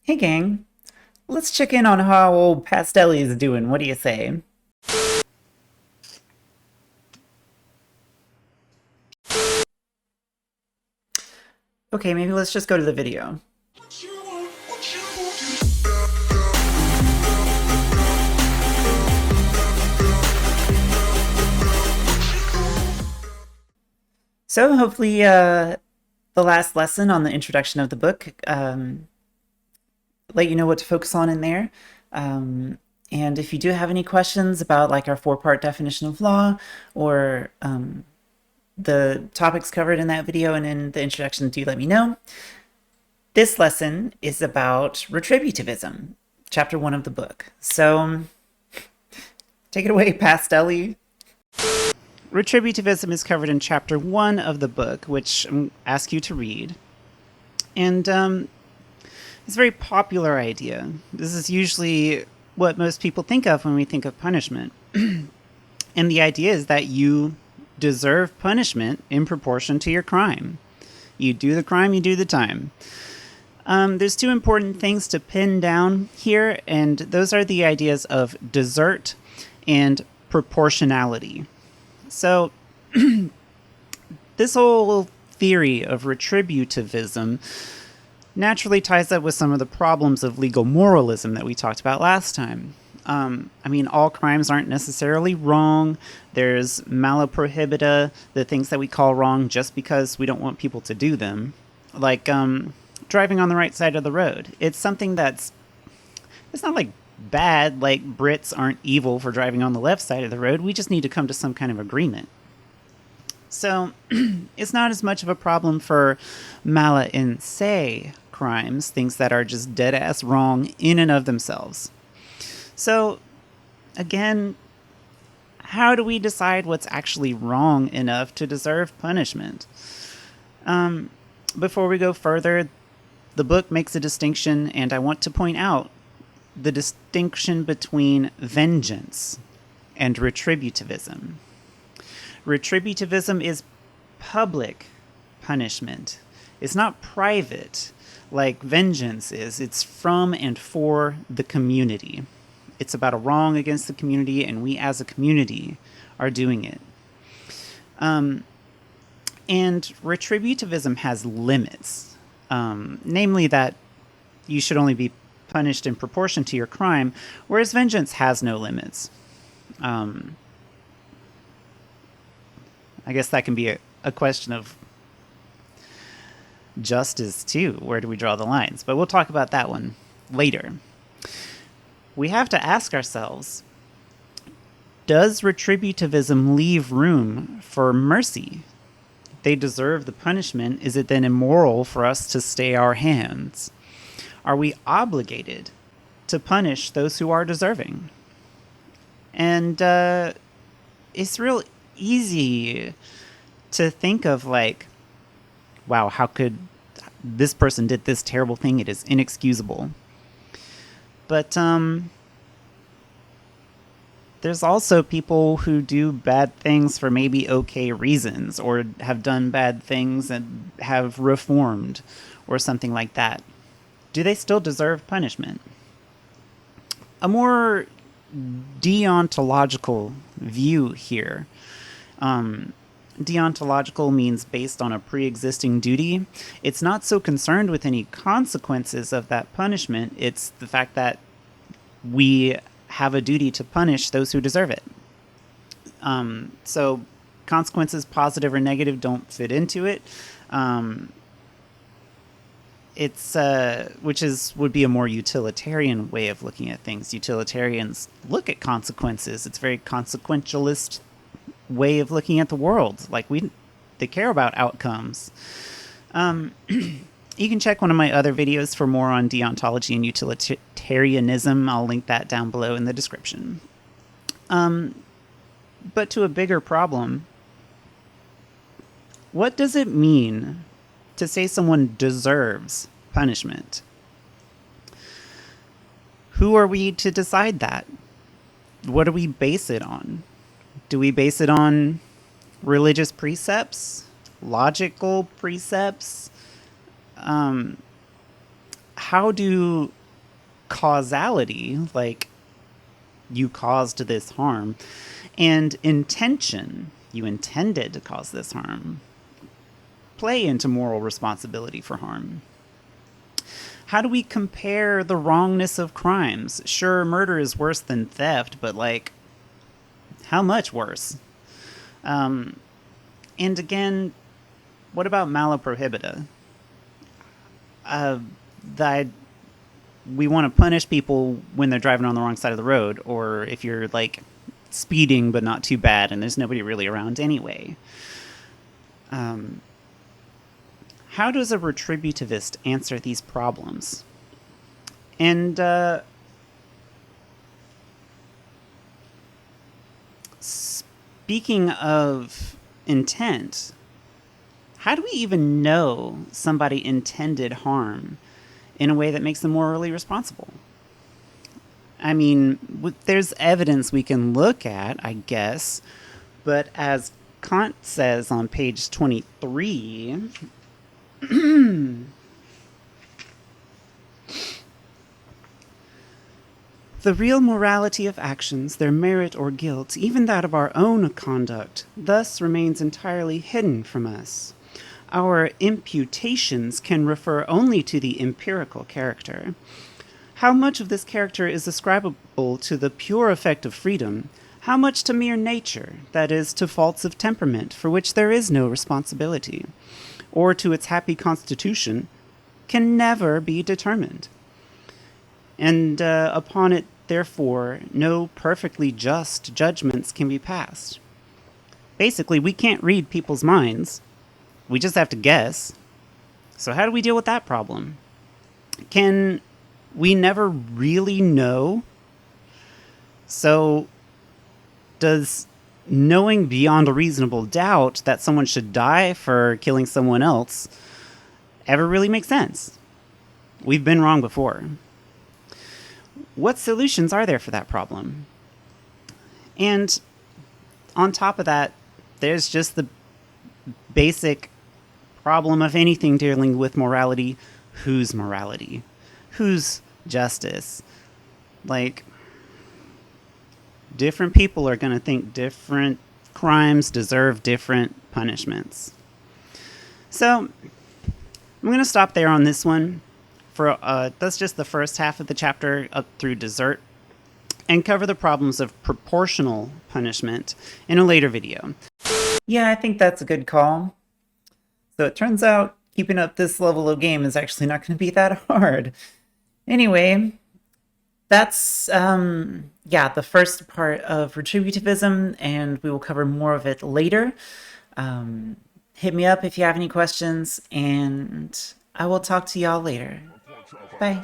Hey gang, let's check in on how old Pastelli is doing. What do you say? Okay, maybe let's just go to the video. So hopefully the last lesson on the introduction of the book let you know what to focus on in there. And if you do have any questions about like our four-part definition of law or the topics covered in that video and in the introduction, do let me know. This lesson is about retributivism, chapter 1 of the book. So take it away, Pastelli. Retributivism is covered in chapter 1 of the book, which I ask you to read. And it's a very popular idea. This is usually what most people think of when we think of punishment. And the idea is that you deserve punishment in proportion to your crime. You do the crime, you do the time. There's two important things to pin down here, and those are the ideas of desert and proportionality. So, this whole theory of retributivism naturally ties up with some of the problems of legal moralism that we talked about last time. I mean, all crimes aren't necessarily wrong. There's mala prohibita, the things that we call wrong just because we don't want people to do them. Like, driving on the right side of the road. It's something it's not like bad, like Brits aren't evil for driving on the left side of the road. We just need to come to some kind of agreement. So, it's not as much of a problem for mala in se crimes, things that are just dead-ass wrong in and of themselves. So, again, how do we decide what's actually wrong enough to deserve punishment? Before we go further, the book makes a distinction, and I want to point out the distinction between vengeance and retributivism. Retributivism is public punishment. It's not private like vengeance is. It's from and for the community. It's about a wrong against the community, and we as a community are doing it. And retributivism has limits, namely that you should only be punished in proportion to your crime, whereas vengeance has no limits. I guess that can be a question of justice, too. Where do we draw the lines? But we'll talk about that one later. We have to ask ourselves, does retributivism leave room for mercy? If they deserve the punishment, is it then immoral for us to stay our hands? Are we obligated to punish those who are deserving? And it's real easy to think of like, wow, how could this person did this terrible thing? It is inexcusable. But there's also people who do bad things for maybe okay reasons, or have done bad things and have reformed, or something like that. Do they still deserve punishment? A more deontological view here. Deontological means based on a pre-existing duty. It's not so concerned with any consequences of that punishment. It's the fact that we have a duty to punish those who deserve it. So consequences, positive or negative, don't fit into it. Would be a more utilitarian way of looking at things. Utilitarians look at consequences. It's very consequentialist way of looking at the world. Like they care about outcomes. You can check one of my other videos for more on deontology and utilitarianism. I'll link that down below in the description. But to a bigger problem, what does it mean to say someone deserves punishment? Who are we to decide that? What do we base it on? Do we base it on religious precepts? Logical precepts? How do causality, like you caused this harm, and intention, you intended to cause this harm, play into moral responsibility for harm. How do we compare the wrongness of crimes? Sure, murder is worse than theft, but like, how much worse? And again, what about mala prohibita? That we want to punish people when they're driving on the wrong side of the road, or if you're like speeding but not too bad and there's nobody really around anyway. How does a retributivist answer these problems? And speaking of intent, how do we even know somebody intended harm in a way that makes them morally responsible? I mean, there's evidence we can look at, I guess, but as Kant says on page 23, the real morality of actions, their merit or guilt, even that of our own conduct, thus remains entirely hidden from us. Our imputations can refer only to the empirical character. How much of this character is ascribable to the pure effect of freedom? How much to mere nature, that is, to faults of temperament for which there is no responsibility, or to its happy constitution, can never be determined. And upon it, therefore, no perfectly just judgments can be passed. Basically, we can't read people's minds. We just have to guess. So how do we deal with that problem? Can we never really know? So does knowing beyond a reasonable doubt that someone should die for killing someone else ever really make sense? We've been wrong before. What solutions are there for that problem? And on top of that, there's just the basic problem of anything dealing with morality. Whose morality? Whose justice? Like, different people are going to think different crimes deserve different punishments. So I'm going to stop there on this one. For that's just the first half of the chapter up through desert, and cover the problems of proportional punishment in a later video. Yeah, I think that's a good call. So it turns out keeping up this level of game is actually not going to be that hard. Anyway, that's the first part of Retributivism, and we will cover more of it later. Hit me up if you have any questions, and I will talk to y'all later. Bye.